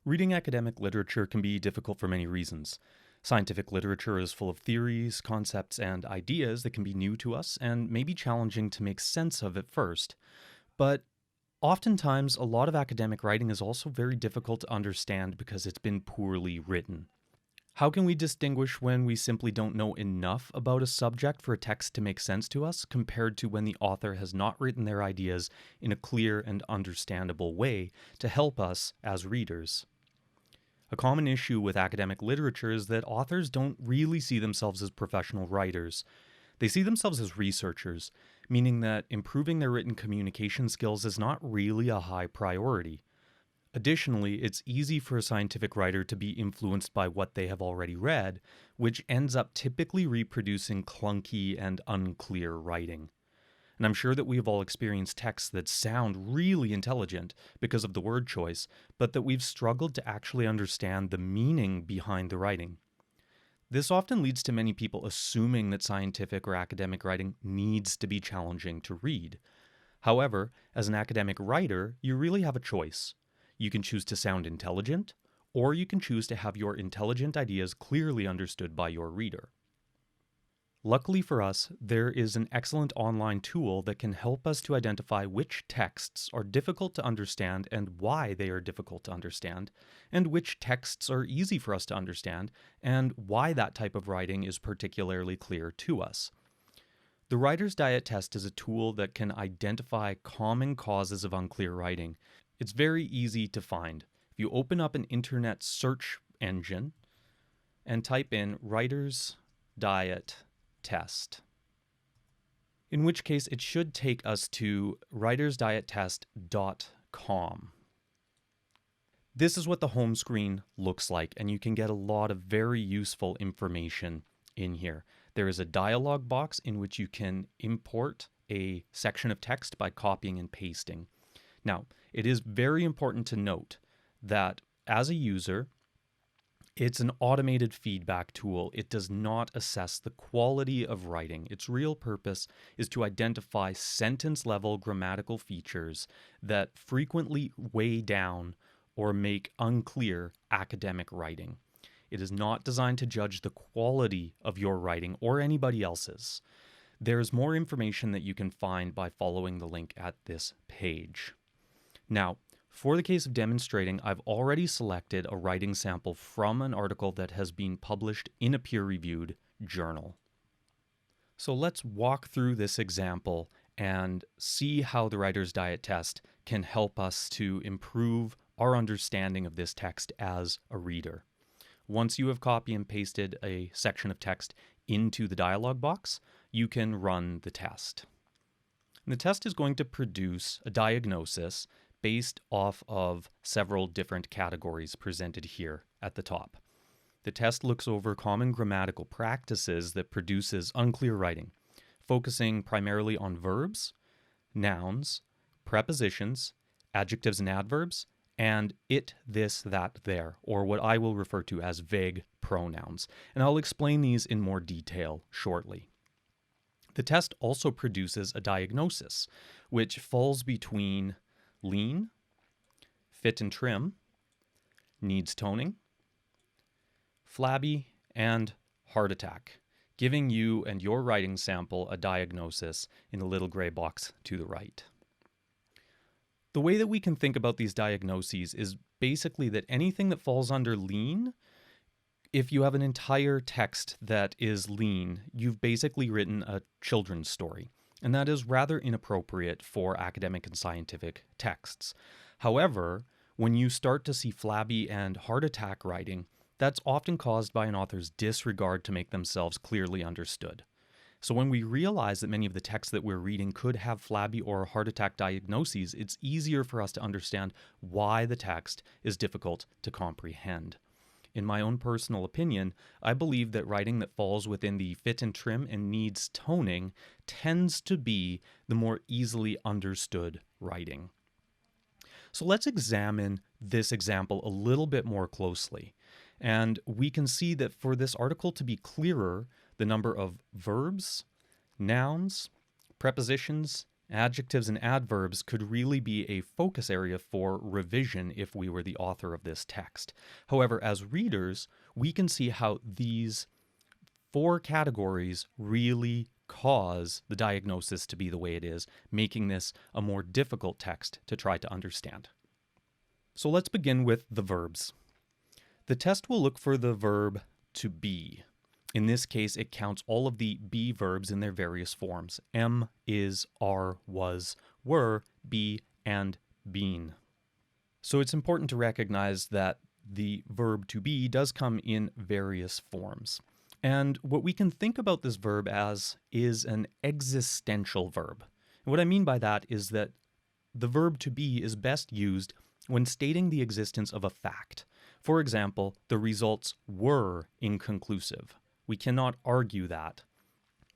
Reading academic literature can be difficult for many reasons. Scientific literature is full of theories, concepts, and ideas that can be new to us and may be challenging to make sense of at first. But oftentimes, a lot of academic writing is also very difficult to understand because it's been poorly written. How can we distinguish when we simply don't know enough about a subject for a text to make sense to us compared to when the author has not written their ideas in a clear and understandable way to help us as readers? A common issue with academic literature is that authors don't really see themselves as professional writers. They see themselves as researchers, meaning that improving their written communication skills is not really a high priority. Additionally, it's easy for a scientific writer to be influenced by what they have already read, which ends up typically reproducing clunky and unclear writing. And I'm sure that we have all experienced texts that sound really intelligent because of the word choice, but that we've struggled to actually understand the meaning behind the writing. This often leads to many people assuming that scientific or academic writing needs to be challenging to read. However, as an academic writer, you really have a choice. You can choose to sound intelligent, or you can choose to have your intelligent ideas clearly understood by your reader. Luckily for us, there is an excellent online tool that can help us to identify which texts are difficult to understand and why they are difficult to understand, and which texts are easy for us to understand, and why that type of writing is particularly clear to us. The Writer's Diet Test is a tool that can identify common causes of unclear writing. It's very easy to find. If you open up an internet search engine and type in Writer's Diet Test, in which case it should take us to writersdiettest.com. This is what the home screen looks like, and you can get a lot of very useful information in here. There is a dialog box in which you can import a section of text by copying and pasting. Now, it is very important to note that as a user, it's an automated feedback tool. It does not assess the quality of writing. Its real purpose is to identify sentence-level grammatical features that frequently weigh down or make unclear academic writing. It is not designed to judge the quality of your writing or anybody else's. There's more information that you can find by following the link at this page. Now, for the case of demonstrating, I've already selected a writing sample from an article that has been published in a peer-reviewed journal. So let's walk through this example and see how the Writer's Diet Test can help us to improve our understanding of this text as a reader. Once you have copy and pasted a section of text into the dialog box, you can run the test. And the test is going to produce a diagnosis based off of several different categories presented here at the top. The test looks over common grammatical practices that produces unclear writing, focusing primarily on verbs, nouns, prepositions, adjectives and adverbs, and it, this, that, there, or what I will refer to as vague pronouns. And I'll explain these in more detail shortly. The test also produces a diagnosis, which falls between lean, fit and trim, needs toning, flabby, and heart attack, giving you and your writing sample a diagnosis in the little gray box to the right. The way that we can think about these diagnoses is basically that anything that falls under lean, if you have an entire text that is lean, you've basically written a children's story. And that is rather inappropriate for academic and scientific texts. However, when you start to see flabby and heart attack writing, that's often caused by an author's disregard to make themselves clearly understood. So when we realize that many of the texts that we're reading could have flabby or heart attack diagnoses, it's easier for us to understand why the text is difficult to comprehend. In my own personal opinion, I believe that writing that falls within the fit and trim and needs toning tends to be the more easily understood writing. So let's examine this example a little bit more closely. And we can see that for this article to be clearer, the number of verbs, nouns, prepositions, Adjectives and adverbs could really be a focus area for revision if we were the author of this text. However, as readers, we can see how these four categories really cause the diagnosis to be the way it is, making this a more difficult text to try to understand. So let's begin with the verbs. The test will look for the verb to be. In this case, it counts all of the be verbs in their various forms: am, is, are, was, were, be, and been. So it's important to recognize that the verb to be does come in various forms. And what we can think about this verb as is an existential verb. And what I mean by that is that the verb to be is best used when stating the existence of a fact. For example, the results were inconclusive. We cannot argue that.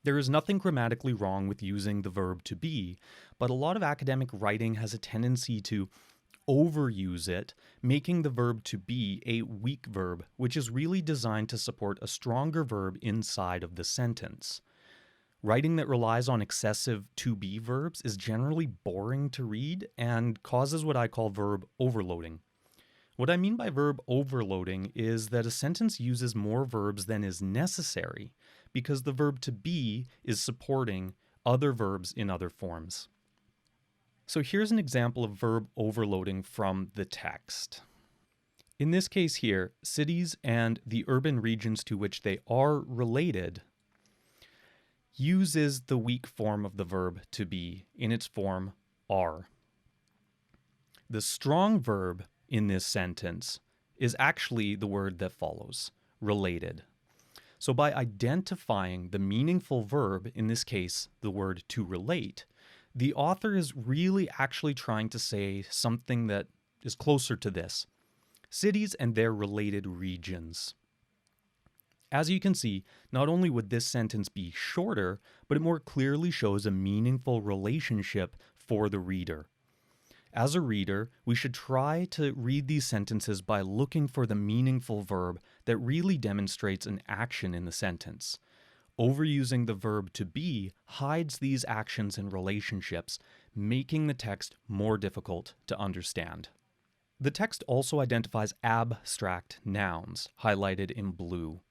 There is nothing grammatically wrong with using the verb to be, but a lot of academic writing has a tendency to overuse it, making the verb to be a weak verb, which is really designed to support a stronger verb inside of the sentence. Writing that relies on excessive to be verbs is generally boring to read and causes what I call verb overloading. What I mean by verb overloading is that a sentence uses more verbs than is necessary because the verb to be is supporting other verbs in other forms. So here's an example of verb overloading from the text. In this case here, cities and the urban regions to which they are related uses the weak form of the verb to be in its form are. The strong verb in this sentence is actually the word that follows, related. So by identifying the meaningful verb, in this case, the word to relate, the author is really actually trying to say something that is closer to this: cities and their related regions. As you can see, not only would this sentence be shorter, but it more clearly shows a meaningful relationship for the reader. As a reader, we should try to read these sentences by looking for the meaningful verb that really demonstrates an action in the sentence. Overusing the verb to be hides these actions and relationships, making the text more difficult to understand. The text also identifies abstract nouns, highlighted in blue.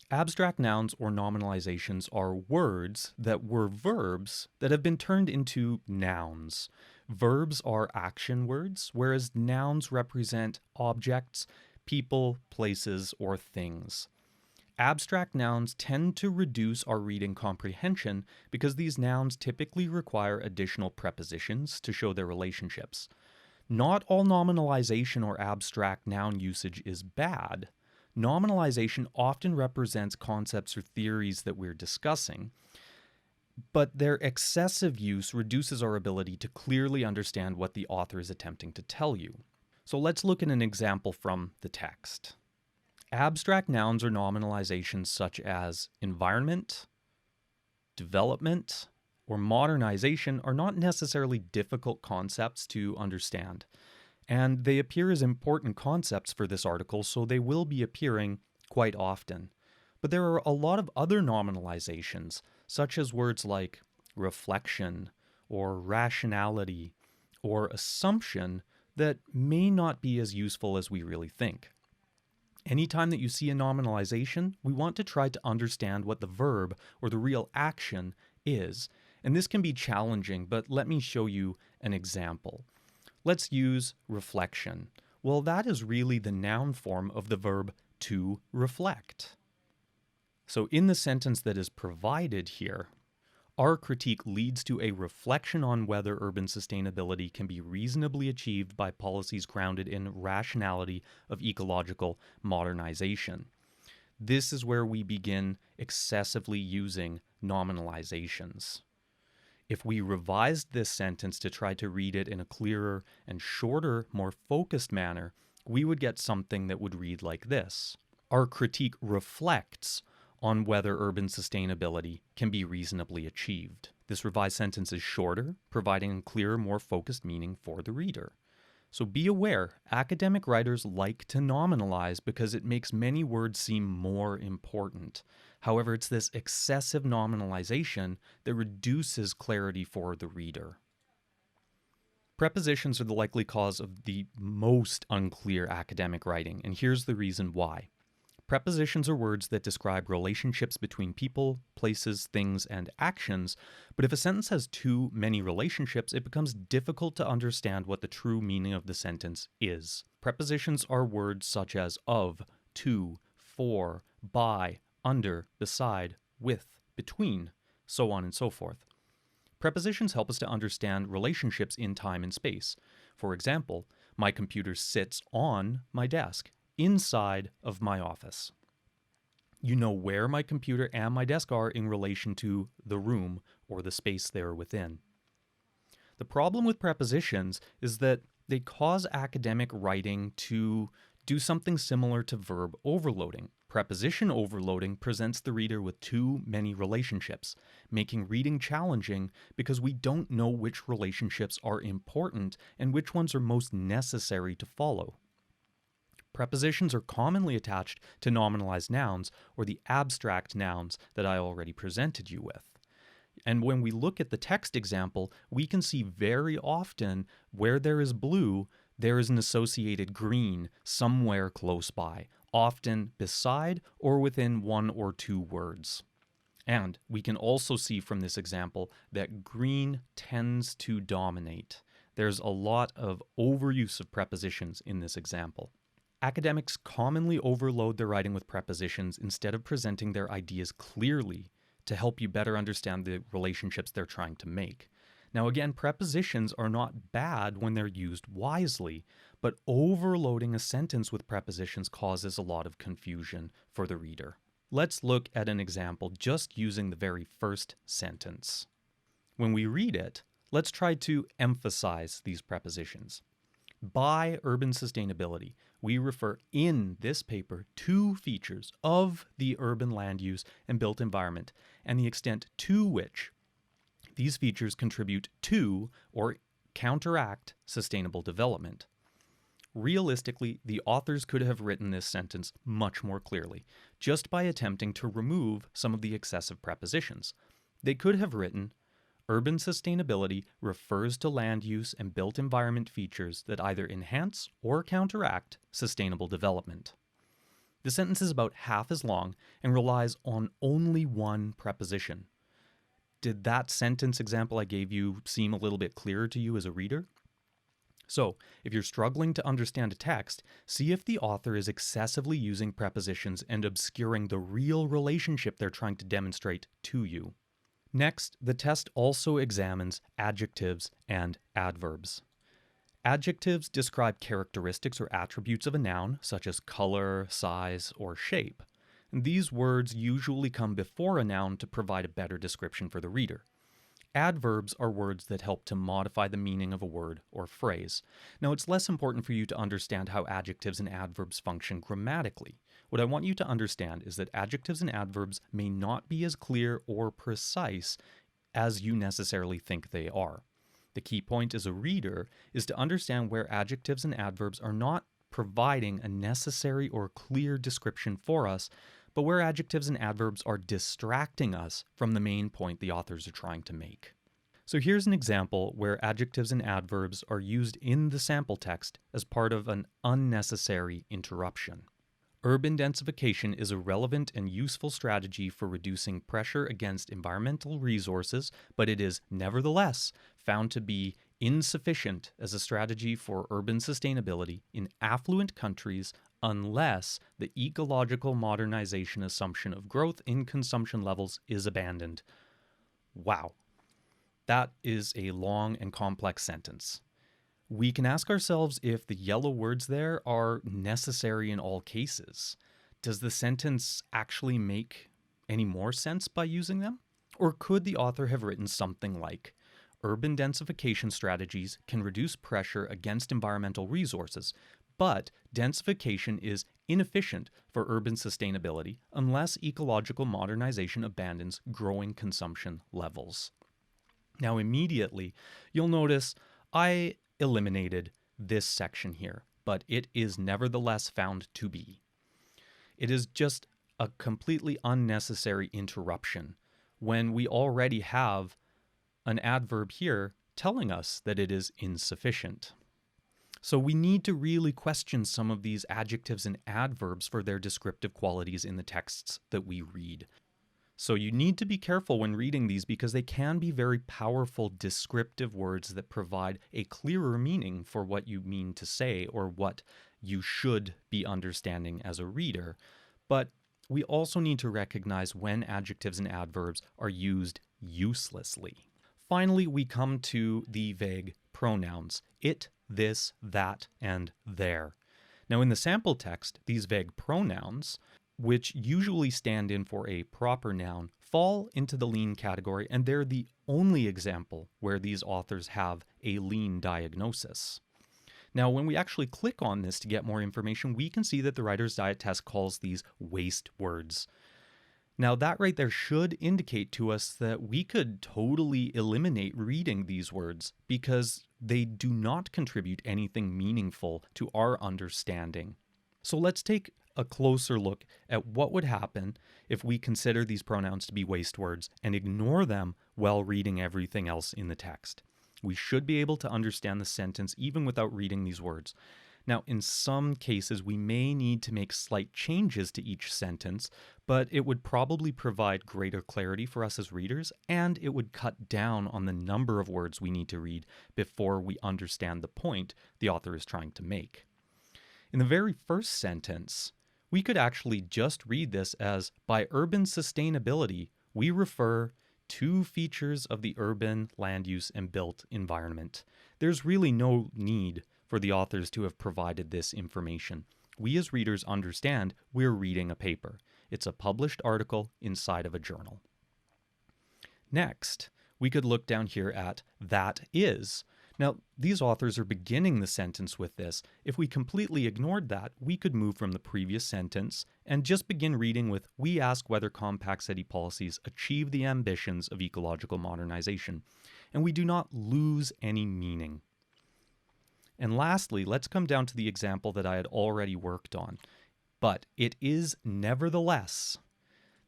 Abstract nouns or nominalizations are words that were verbs that have been turned into nouns. Verbs are action words, whereas nouns represent objects, people, places, or things. Abstract nouns tend to reduce our reading comprehension because these nouns typically require additional prepositions to show their relationships. Not all nominalization or abstract noun usage is bad. Nominalization often represents concepts or theories that we're discussing, but their excessive use reduces our ability to clearly understand what the author is attempting to tell you. So let's look at an example from the text. Abstract nouns or nominalizations such as environment, development, or modernization are not necessarily difficult concepts to understand, and they appear as important concepts for this article, so they will be appearing quite often. But there are a lot of other nominalizations, such as words like reflection, or rationality, or assumption, that may not be as useful as we really think. Anytime that you see a nominalization, we want to try to understand what the verb or the real action is. And this can be challenging, but let me show you an example. Let's use reflection. Well, that is really the noun form of the verb to reflect. So in the sentence that is provided here, our critique leads to a reflection on whether urban sustainability can be reasonably achieved by policies grounded in rationality of ecological modernization. This is where we begin excessively using nominalizations. If we revised this sentence to try to read it in a clearer and shorter, more focused manner, we would get something that would read like this. Our critique reflects on whether urban sustainability can be reasonably achieved. This revised sentence is shorter, providing a clearer, more focused meaning for the reader. So be aware, academic writers like to nominalize because it makes many words seem more important. However, it's this excessive nominalization that reduces clarity for the reader. Prepositions are the likely cause of the most unclear academic writing, and here's the reason why. Prepositions are words that describe relationships between people, places, things, and actions, but if a sentence has too many relationships, it becomes difficult to understand what the true meaning of the sentence is. Prepositions are words such as of, to, for, by, under, beside, with, between, so on and so forth. Prepositions help us to understand relationships in time and space. For example, my computer sits on my desk, inside of my office. You know where my computer and my desk are in relation to the room or the space they're within. The problem with prepositions is that they cause academic writing to do something similar to verb overloading. Preposition overloading presents the reader with too many relationships, making reading challenging because we don't know which relationships are important and which ones are most necessary to follow. Prepositions are commonly attached to nominalized nouns or the abstract nouns that I already presented you with. And when we look at the text example, we can see very often where there is blue, there is an associated green somewhere close by, often beside or within one or two words. And we can also see from this example that green tends to dominate. There's a lot of overuse of prepositions in this example. Academics commonly overload their writing with prepositions instead of presenting their ideas clearly to help you better understand the relationships they're trying to make. Now again, prepositions are not bad when they're used wisely, but overloading a sentence with prepositions causes a lot of confusion for the reader. Let's look at an example just using the very first sentence. When we read it, let's try to emphasize these prepositions. By urban sustainability, we refer in this paper to features of the urban land use and built environment and the extent to which these features contribute to or counteract sustainable development. Realistically, the authors could have written this sentence much more clearly, just by attempting to remove some of the excessive prepositions. They could have written, urban sustainability refers to land use and built environment features that either enhance or counteract sustainable development. The sentence is about half as long and relies on only one preposition. Did that sentence example I gave you seem a little bit clearer to you as a reader? So, if you're struggling to understand a text, see if the author is excessively using prepositions and obscuring the real relationship they're trying to demonstrate to you. Next, the test also examines adjectives and adverbs. Adjectives describe characteristics or attributes of a noun, such as color, size, or shape. And these words usually come before a noun to provide a better description for the reader. Adverbs are words that help to modify the meaning of a word or phrase. Now, it's less important for you to understand how adjectives and adverbs function grammatically. What I want you to understand is that adjectives and adverbs may not be as clear or precise as you necessarily think they are. The key point as a reader is to understand where adjectives and adverbs are not providing a necessary or clear description for us, but where adjectives and adverbs are distracting us from the main point the authors are trying to make. So here's an example where adjectives and adverbs are used in the sample text as part of an unnecessary interruption. Urban densification is a relevant and useful strategy for reducing pressure against environmental resources, but it is nevertheless found to be insufficient as a strategy for urban sustainability in affluent countries unless the ecological modernization assumption of growth in consumption levels is abandoned. Wow, that is a long and complex sentence. We can ask ourselves if the yellow words there are necessary in all cases. Does the sentence actually make any more sense by using them? Or could the author have written something like, urban densification strategies can reduce pressure against environmental resources, but densification is inefficient for urban sustainability unless ecological modernization abandons growing consumption levels. Now, immediately, you'll notice I eliminated this section here, but it is nevertheless found to be. It is just a completely unnecessary interruption when we already have an adverb here telling us that it is insufficient. So we need to really question some of these adjectives and adverbs for their descriptive qualities in the texts that we read. So you need to be careful when reading these because they can be very powerful descriptive words that provide a clearer meaning for what you mean to say or what you should be understanding as a reader. But we also need to recognize when adjectives and adverbs are used uselessly. Finally, we come to the vague pronouns: it, this, that, and their. Now, in the sample text, these vague pronouns, which usually stand in for a proper noun, fall into the lean category, and they're the only example where these authors have a lean diagnosis. Now, when we actually click on this to get more information, we can see that the Writer's Diet Test calls these waste words. Now, that right there should indicate to us that we could totally eliminate reading these words because they do not contribute anything meaningful to our understanding. So let's take a closer look at what would happen if we consider these pronouns to be waste words and ignore them while reading everything else in the text. We should be able to understand the sentence even without reading these words. Now, in some cases, we may need to make slight changes to each sentence, but it would probably provide greater clarity for us as readers, and it would cut down on the number of words we need to read before we understand the point the author is trying to make. In the very first sentence, we could actually just read this as, by urban sustainability, we refer to features of the urban land use and built environment. There's really no need for the authors to have provided this information. We as readers understand we're reading a paper. It's a published article inside of a journal. Next, we could look down here at that is. Now, these authors are beginning the sentence with this. If we completely ignored that, we could move from the previous sentence and just begin reading with, we ask whether compact city policies achieve the ambitions of ecological modernization. And we do not lose any meaning. And lastly, let's come down to the example that I had already worked on. But it is nevertheless.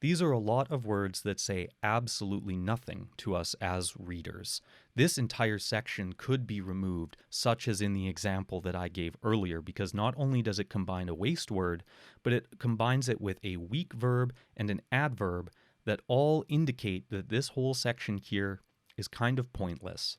These are a lot of words that say absolutely nothing to us as readers. This entire section could be removed, such as in the example that I gave earlier, because not only does it combine a waste word, but it combines it with a weak verb and an adverb that all indicate that this whole section here is kind of pointless.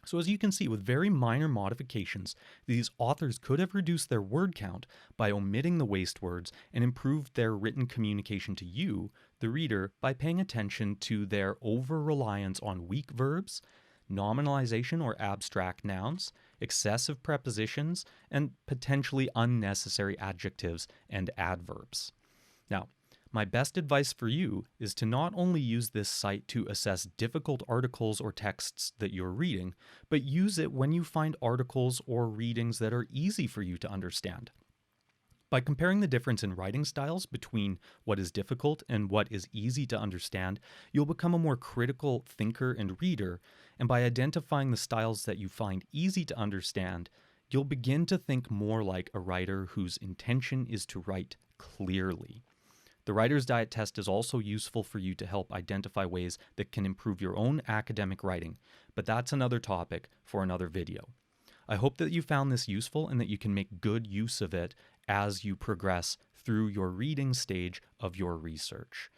So as you can see, with very minor modifications, these authors could have reduced their word count by omitting the waste words and improved their written communication to you, the reader, by paying attention to their over-reliance on weak verbs, nominalization or abstract nouns, excessive prepositions, and potentially unnecessary adjectives and adverbs. Now, my best advice for you is to not only use this site to assess difficult articles or texts that you're reading, but use it when you find articles or readings that are easy for you to understand. By comparing the difference in writing styles between what is difficult and what is easy to understand, you'll become a more critical thinker and reader, and by identifying the styles that you find easy to understand, you'll begin to think more like a writer whose intention is to write clearly. The Writer's Diet Test is also useful for you to help identify ways that can improve your own academic writing, but that's another topic for another video. I hope that you found this useful and that you can make good use of it as you progress through your reading stage of your research.